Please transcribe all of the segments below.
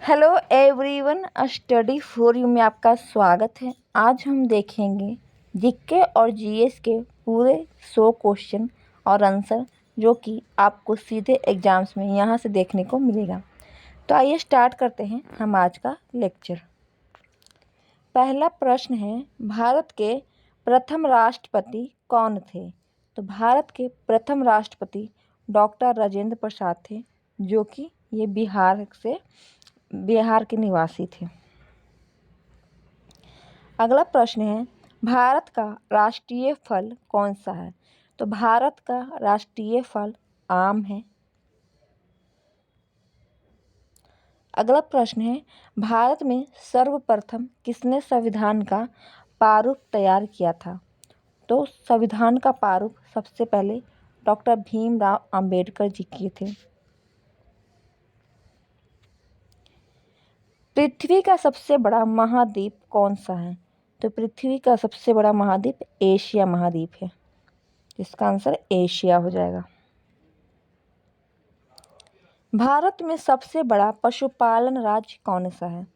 Hello everyone, study for you में आपका स्वागत है। आज हम देखेंगे जीके और जीएस के पूरे 100 क्वेश्चन और आंसर जो कि आपको सीधे एग्जाम्स में यहाँ से देखने को मिलेगा। तो आइए स्टार्ट करते हैं हम आज का लेक्चर। पहला प्रश्न है, भारत के प्रथम राष्ट्रपति कौन थे? तो भारत के प्रथम राष्ट्रपति डॉक्टर राजेंद्र प्रसाद थे, जो कि ये बिहार के निवासी थे। अगला प्रश्न है, भारत का राष्ट्रीय फल कौन सा है? तो भारत का राष्ट्रीय फल आम है। अगला प्रश्न है, भारत में सर्वप्रथम किसने संविधान का प्रारूप तैयार किया था? तो संविधान का प्रारूप सबसे पहले डॉक्टर भीमराव अंबेडकर जी किए थे। पृथ्वी का सबसे बड़ा महाद्वीप कौन सा है? तो पृथ्वी का सबसे बड़ा महाद्वीप एशिया महाद्वीप है। इसका आंसर एशिया हो जाएगा। भारत में सबसे बड़ा पशुपालन राज्य कौन सा है?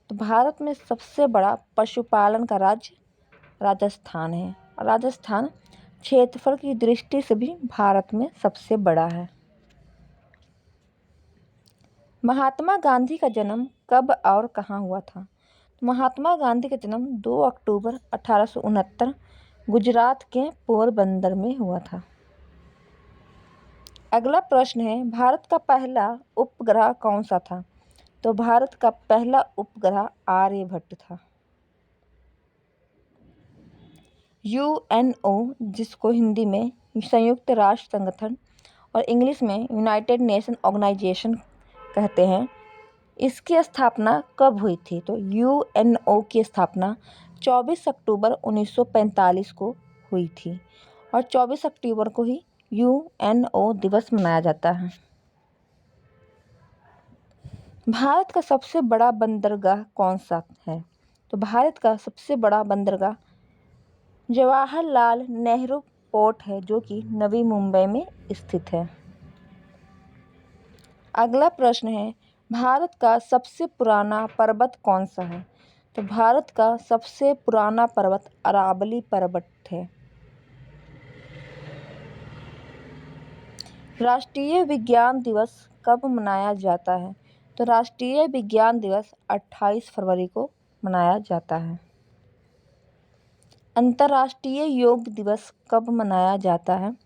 तो भारत में सबसे बड़ा पशुपालन का राज्य राजस्थान है। राजस्थान क्षेत्रफल की दृष्टि से भी भारत में सबसे बड़ा है। महात्मा गांधी का जन्म कब और कहाँ हुआ था? महात्मा गांधी का जन्म 2 अक्टूबर 1869 गुजरात के पोरबंदर में हुआ था। अगला प्रश्न है, भारत का पहला उपग्रह कौन सा था? तो भारत का पहला उपग्रह आर्यभट्ट था। यूएनओ, जिसको हिंदी में संयुक्त राष्ट्र संगठन और इंग्लिश में यूनाइटेड नेशन ऑर्गेनाइजेशन कहते हैं, इसकी स्थापना कब हुई थी? तो यूएनओ की स्थापना 24 अक्टूबर 1945 को हुई थी और 24 अक्टूबर को ही यूएनओ दिवस मनाया जाता है। भारत का सबसे बड़ा बंदरगाह कौन सा है? तो भारत का सबसे बड़ा बंदरगाह जवाहरलाल नेहरू पोर्ट है, जो कि नवी मुंबई में स्थित है। अगला प्रश्न है, भारत का सबसे पुराना पर्वत कौन सा है? तो भारत का सबसे पुराना पर्वत अरावली पर्वत है। राष्ट्रीय विज्ञान दिवस कब मनाया जाता है? तो राष्ट्रीय विज्ञान दिवस 28 फरवरी को मनाया जाता है। अंतर्राष्ट्रीय योग दिवस कब मनाया जाता है?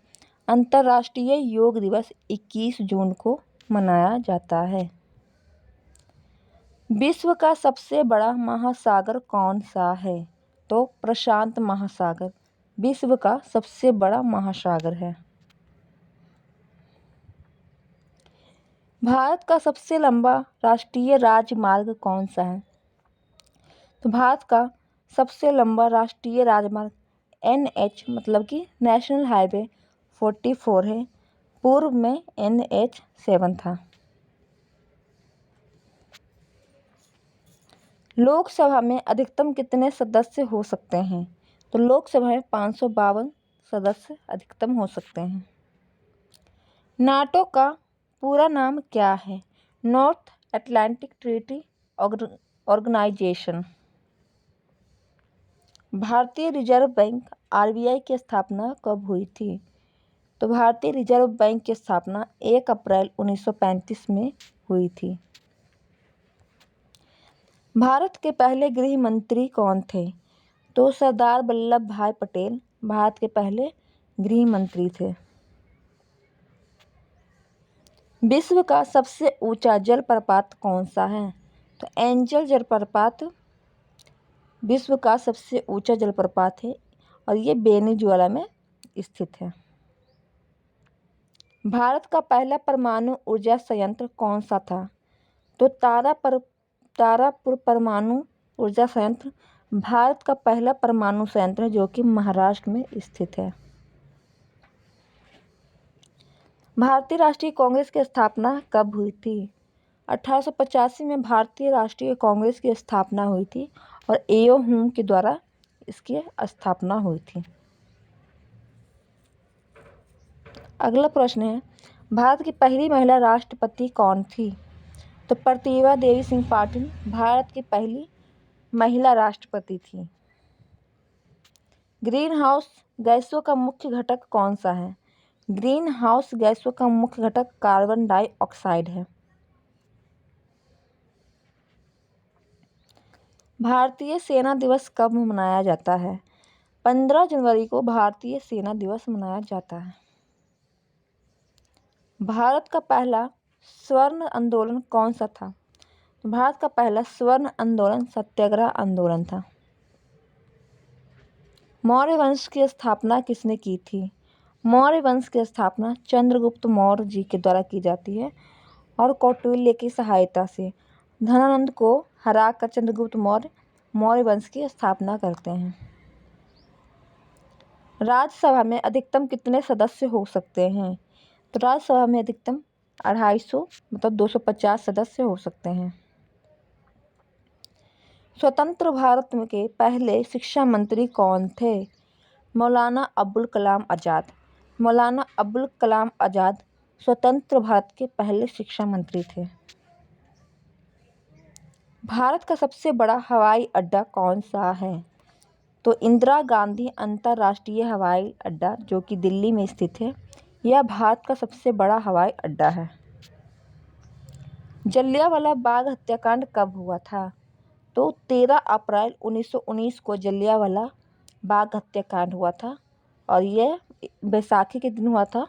अंतर्राष्ट्रीय योग दिवस 21 जून को मनाया जाता है। विश्व का सबसे बड़ा महासागर कौन सा है? तो प्रशांत महासागर विश्व का सबसे बड़ा महासागर है। भारत का सबसे लंबा राष्ट्रीय राजमार्ग कौन सा है? तो भारत का सबसे लंबा राष्ट्रीय राजमार्ग NH मतलब कि नेशनल हाईवे 44 है। पूर्व में NH 7 था। लोकसभा में अधिकतम कितने सदस्य हो सकते हैं? तो लोकसभा में 552 सदस्य अधिकतम हो सकते हैं। नाटो का पूरा नाम क्या है? North Atlantic Treaty Organisation. भारतीय रिजर्व बैंक RBI की स्थापना कब हुई थी? तो भारतीय रिजर्व बैंक की स्थापना 1 अप्रैल 1935 में हुई थी। भारत के पहले गृह मंत्री कौन थे? तो सरदार वल्लभ भाई पटेल भारत के पहले गृह मंत्री थे। विश्व का सबसे ऊंचा जलप्रपात कौन सा है? तो एंजल जलप्रपात विश्व का सबसे ऊंचा जलप्रपात है और ये वेनेजुएला में स्थित है। भारत का पहला परमाणु ऊर्जा संयंत्र कौन सा था? तो तारापुर परमाणु ऊर्जा संयंत्र भारत का पहला परमाणु संयंत्र है, जो कि महाराष्ट्र में स्थित है। भारतीय राष्ट्रीय कांग्रेस की स्थापना कब हुई थी? 1885 में भारतीय राष्ट्रीय कांग्रेस की स्थापना हुई थी और एओ हुम के द्वारा इसकी स्थापना हुई थी। अगला प्रश्न है, भारत की पहली महिला राष्ट्रपति कौन थी? तो प्रतिभा देवी सिंह पाटिल भारत की पहली महिला राष्ट्रपति थी। ग्रीन हाउस गैसों का मुख्य घटक कौन सा है? ग्रीन हाउस गैसों का मुख्य घटक कार्बन डाइऑक्साइड है। भारतीय सेना दिवस कब मनाया जाता है? 15 जनवरी को भारतीय सेना दिवस मनाया जाता है। भारत का पहला स्वर्ण आंदोलन कौन सा था? भारत का पहला स्वर्ण आंदोलन सत्याग्रह आंदोलन था। मौर्य वंश की स्थापना किसने की थी? मौर्य वंश की स्थापना चंद्रगुप्त मौर्य जी के द्वारा की जाती है और कौटिल्य की सहायता से धनानंद को हराकर चंद्रगुप्त मौर्य मौर्य वंश की स्थापना करते हैं। राज्यसभा में अधिकतम कितने सदस्य हो सकते हैं? तो राज्यसभा में अधिकतम 250 मतलब 250 सदस्य हो सकते हैं। स्वतंत्र भारत के पहले शिक्षा मंत्री कौन थे? मौलाना अबुल कलाम आज़ाद। मौलाना अबुल कलाम आज़ाद स्वतंत्र भारत के पहले शिक्षा मंत्री थे। भारत का सबसे बड़ा हवाई अड्डा कौन सा है? तो इंदिरा गांधी अंतर्राष्ट्रीय हवाई अड्डा जो कि दिल्ली में स्थित है, यह भारत का सबसे बड़ा हवाई अड्डा है। जलियांवाला बाग हत्याकांड कब हुआ था? तो 13 अप्रैल 1919 को जलियांवाला बाग हत्याकांड हुआ था और यह बैसाखी के दिन हुआ था।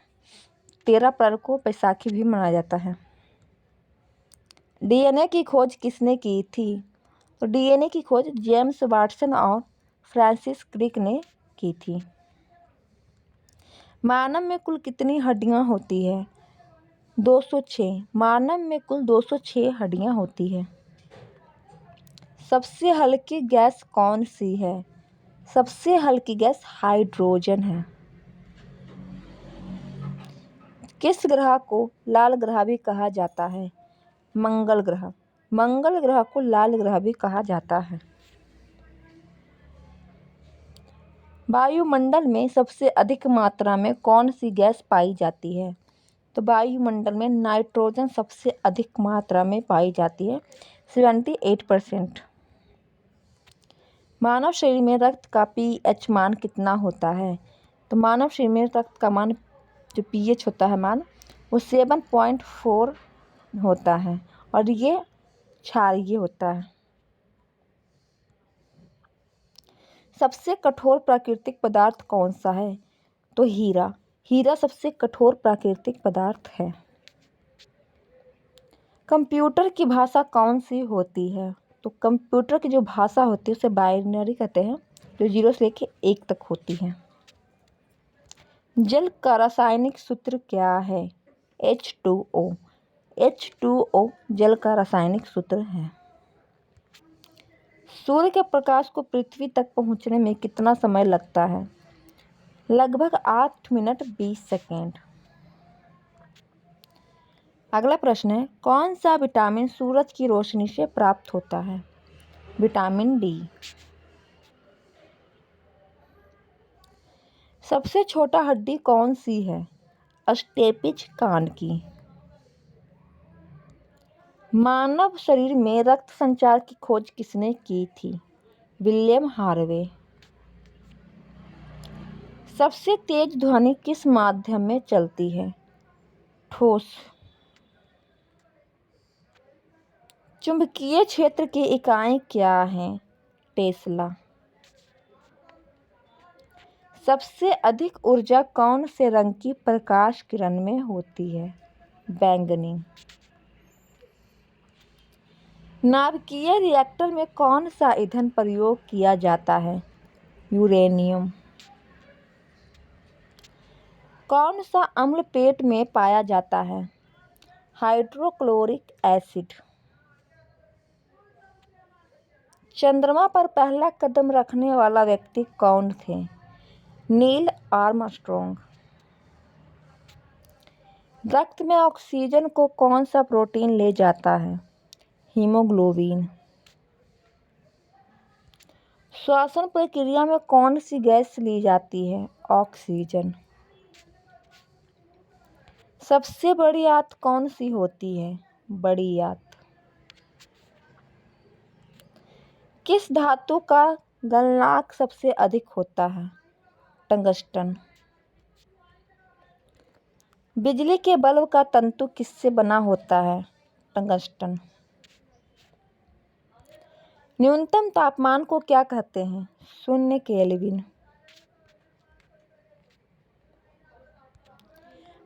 13 अप्रैल को बैसाखी भी मनाया जाता है। डीएनए की खोज किसने की थी? तो डीएनए की खोज जेम्स वाटसन और फ्रांसिस क्रिक ने की थी। मानव में कुल कितनी हड्डियां होती है? 206। मानव में कुल 206 हड्डियां होती है। सबसे हल्की गैस कौन सी है? सबसे हल्की गैस हाइड्रोजन है। किस ग्रह को लाल ग्रह भी कहा जाता है? मंगल ग्रह। मंगल ग्रह को लाल ग्रह भी कहा जाता है। वायुमंडल में सबसे अधिक मात्रा में कौन सी गैस पाई जाती है? तो वायुमंडल में नाइट्रोजन सबसे अधिक मात्रा में पाई जाती है, 78%। मानव शरीर में रक्त का pH मान कितना होता है? तो मानव शरीर में रक्त का मान जो pH होता है मान वो 7.4 होता है और ये क्षारीय होता है। सबसे कठोर प्राकृतिक पदार्थ कौन सा है? तो हीरा। हीरा सबसे कठोर प्राकृतिक पदार्थ है। कंप्यूटर की भाषा कौन सी होती है? तो कंप्यूटर की जो भाषा होती है उसे बाइनरी कहते हैं, जो 0 से लेकर 1 तक होती है। जल का रासायनिक सूत्र क्या है? H2O। H2O जल का रासायनिक सूत्र है। सूर्य के प्रकाश को पृथ्वी तक पहुंचने में कितना समय लगता है? लगभग 8 मिनट 20 सेकेंड। अगला प्रश्न है, कौन सा विटामिन सूरज की रोशनी से प्राप्त होता है? Vitamin D. सबसे छोटा हड्डी कौन सी है? स्टेपिज कान की। मानव शरीर में रक्त संचार की खोज किसने की थी? William Harvey. सबसे तेज ध्वनि किस माध्यम में चलती है? ठोस। चुंबकीय क्षेत्र की इकाई क्या है? टेस्ला। सबसे अधिक ऊर्जा कौन से रंग की प्रकाश किरण में होती है? बैंगनी। नाभिकीय रिएक्टर में कौन सा ईंधन प्रयोग किया जाता है? यूरेनियम। कौन सा अम्ल पेट में पाया जाता है? Hydrochloric acid. चंद्रमा पर पहला कदम रखने वाला व्यक्ति कौन थे? Neil Armstrong. रक्त में ऑक्सीजन को कौन सा प्रोटीन ले जाता है? हीमोग्लोबिन। श्वसन प्रक्रिया में कौन सी गैस ली जाती है? ऑक्सीजन। सबसे बड़ी आंत कौन सी होती है? बड़ी आंत। किस धातु का गलनांक सबसे अधिक होता है? टंगस्टन। बिजली के बल्ब का तंतु किससे बना होता है? टंगस्टन। न्यूनतम तापमान को क्या कहते हैं? 0 केल्विन।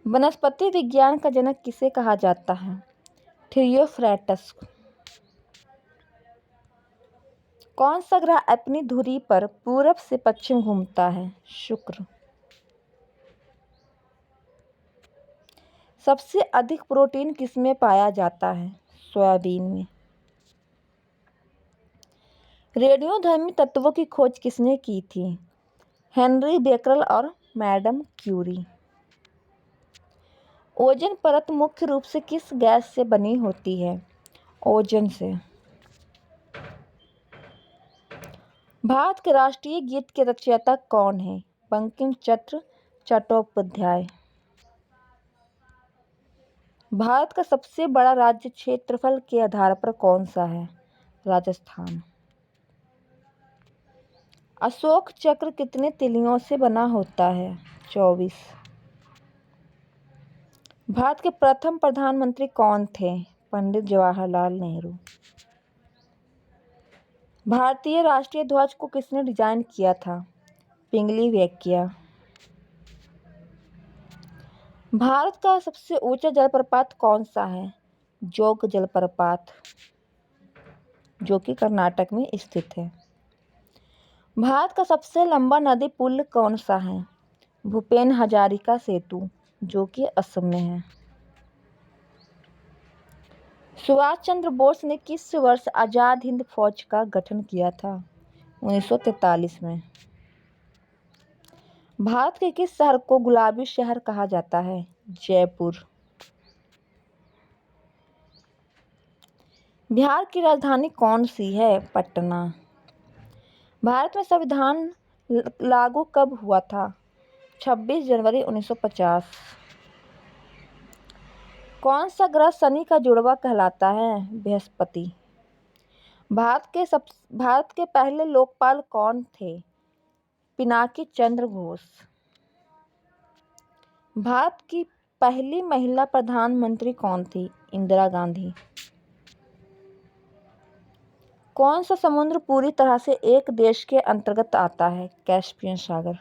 वनस्पति विज्ञान का जनक किसे कहा जाता है? थियोफ्रास्टस। कौन सा ग्रह अपनी धुरी पर पूरब से पश्चिम घूमता है? शुक्र। सबसे अधिक प्रोटीन किसमें पाया जाता है? सोयाबीन में। रेडियोधर्मी तत्वों की खोज किसने की थी? हेनरी बेकरल और मैडम क्यूरी। ओजोन परत मुख्य रूप से किस गैस से बनी होती है? ओजोन से। भारत के राष्ट्रीय गीत के रचयिता कौन है? बंकिम चंद्र चट्टोपाध्याय। भारत का सबसे बड़ा राज्य क्षेत्रफल के आधार पर कौन सा है? राजस्थान। अशोक चक्र कितने तिलियों से बना होता है? 24। भारत के प्रथम प्रधानमंत्री कौन थे? पंडित जवाहरलाल नेहरू। भारतीय राष्ट्रीय ध्वज को किसने डिजाइन किया था? पिंगली वेंकैया। भारत का सबसे ऊंचा जलप्रपात कौन सा है? जोग जलप्रपात, जो कि कर्नाटक में स्थित है। भारत का सबसे लंबा नदी पुल कौन सा है? भूपेन हजारिका सेतु, जो कि असम में है। सुभाष चंद्र बोस ने किस वर्ष आजाद हिंद फौज का गठन किया था? 1943 में। भारत के किस शहर को गुलाबी शहर कहा जाता है? जयपुर। बिहार की राजधानी कौन सी है? पटना। भारत में संविधान लागू कब हुआ था? 26 जनवरी 1950। कौन सा ग्रह शनि का जुड़वा कहलाता है? बृहस्पति। भारत के पहले लोकपाल कौन थे? पिनाकी चंद्र घोष। भारत की पहली महिला प्रधानमंत्री कौन थी? इंदिरा गांधी। कौन सा समुद्र पूरी तरह से एक देश के अंतर्गत आता है? कैस्पियन सागर।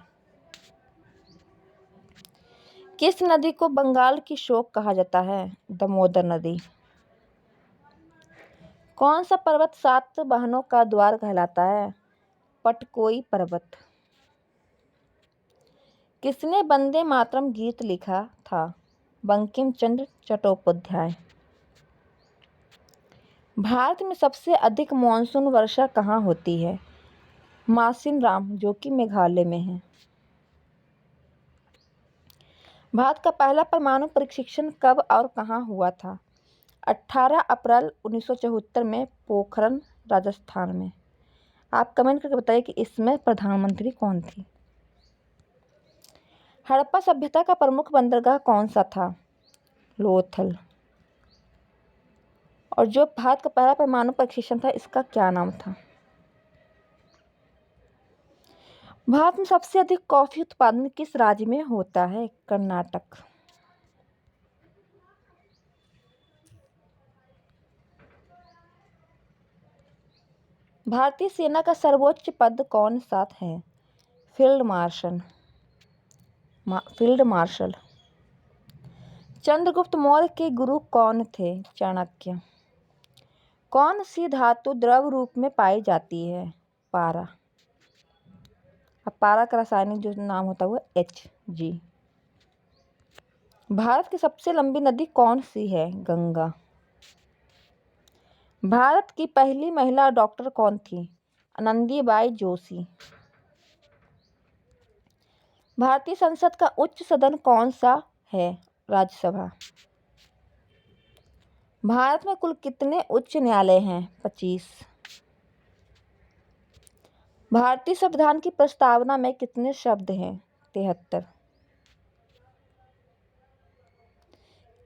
किस नदी को बंगाल की शोक कहा जाता है? दामोदर नदी। कौन सा पर्वत 7 बहनों का द्वार कहलाता है? पटकोई पर्वत। किसने वंदे मातरम गीत लिखा था? बंकिम चंद्र चट्टोपाध्याय। भारत में सबसे अधिक मानसून वर्षा कहाँ होती है? मासिनराम, जो कि मेघालय में है। भारत का पहला परमाणु परीक्षण कब और कहाँ हुआ था? 18 अप्रैल 1974 में पोखरण, राजस्थान में। आप कमेंट करके बताइए कि इसमें प्रधानमंत्री कौन थी? हड़प्पा सभ्यता का प्रमुख बंदरगाह कौन सा था? लोथल। और जो भारत का पहला परमाणु परीक्षण था, इसका क्या नाम था? भारत में सबसे अधिक कॉफी उत्पादन किस राज्य में होता है? कर्नाटक। भारतीय सेना का सर्वोच्च पद कौन सा है? Field marshal. चंद्रगुप्त मौर्य के गुरु कौन थे? चाणक्य। कौन सी धातु द्रव रूप में पाई जाती है? पारा। अब पारा का रासायनिक जो नाम होता है वो Hg। भारत की सबसे लंबी नदी कौन सी है? गंगा। भारत की पहली महिला डॉक्टर कौन थी? आनंदीबाई जोशी। भारतीय संसद का उच्च सदन कौन सा है? राज्यसभा। भारत में कुल कितने उच्च न्यायालय हैं? 25। भारतीय संविधान की प्रस्तावना में कितने शब्द हैं? 73।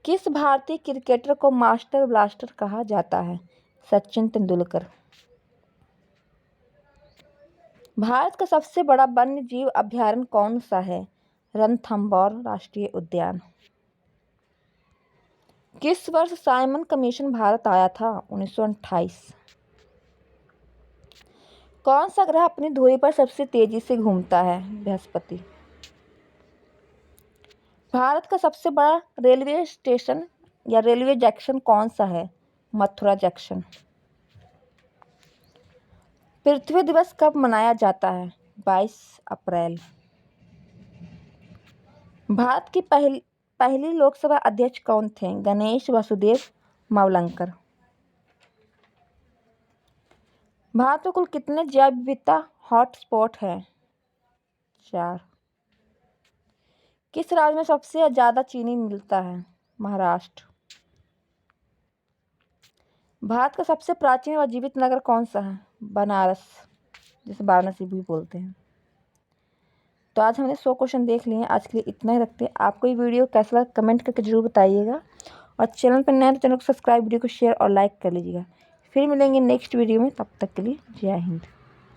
किस भारतीय क्रिकेटर को मास्टर ब्लास्टर कहा जाता है? सचिन तेंदुलकर। भारत का सबसे बड़ा वन्य जीव अभयारण्य कौन सा है? रणथंभौर राष्ट्रीय उद्यान। किस वर्ष साइमन कमीशन भारत आया था? 1928। कौन सा ग्रह अपनी धुरी पर सबसे तेजी से घूमता है? बृहस्पति। भारत का सबसे बड़ा रेलवे स्टेशन या रेलवे जंक्शन कौन सा है? मथुरा जंक्शन। पृथ्वी दिवस कब मनाया जाता है? 22 अप्रैल। भारत की पहली लोकसभा अध्यक्ष कौन थे? गणेश वासुदेव मावलंकर। भारत में कुल कितने जैव विविधता हॉटस्पॉट हैं? 4। किस राज्य में सबसे ज्यादा चीनी मिलता है? महाराष्ट्र। भारत का सबसे प्राचीन व जीवित नगर कौन सा है? बनारस, जिसे वाराणसी भी बोलते हैं। तो आज हमने 100 क्वेश्चन देख लिए हैं। आज के लिए इतना ही रखते हैं। आपको ये वीडियो कैसा लगा कमेंट करके जरूर बताइएगा, और चैनल पर नए तो चैनल को सब्सक्राइब, वीडियो को शेयर और लाइक कर लीजिएगा। फिर मिलेंगे नेक्स्ट वीडियो में, तब तक के लिए जय हिंद।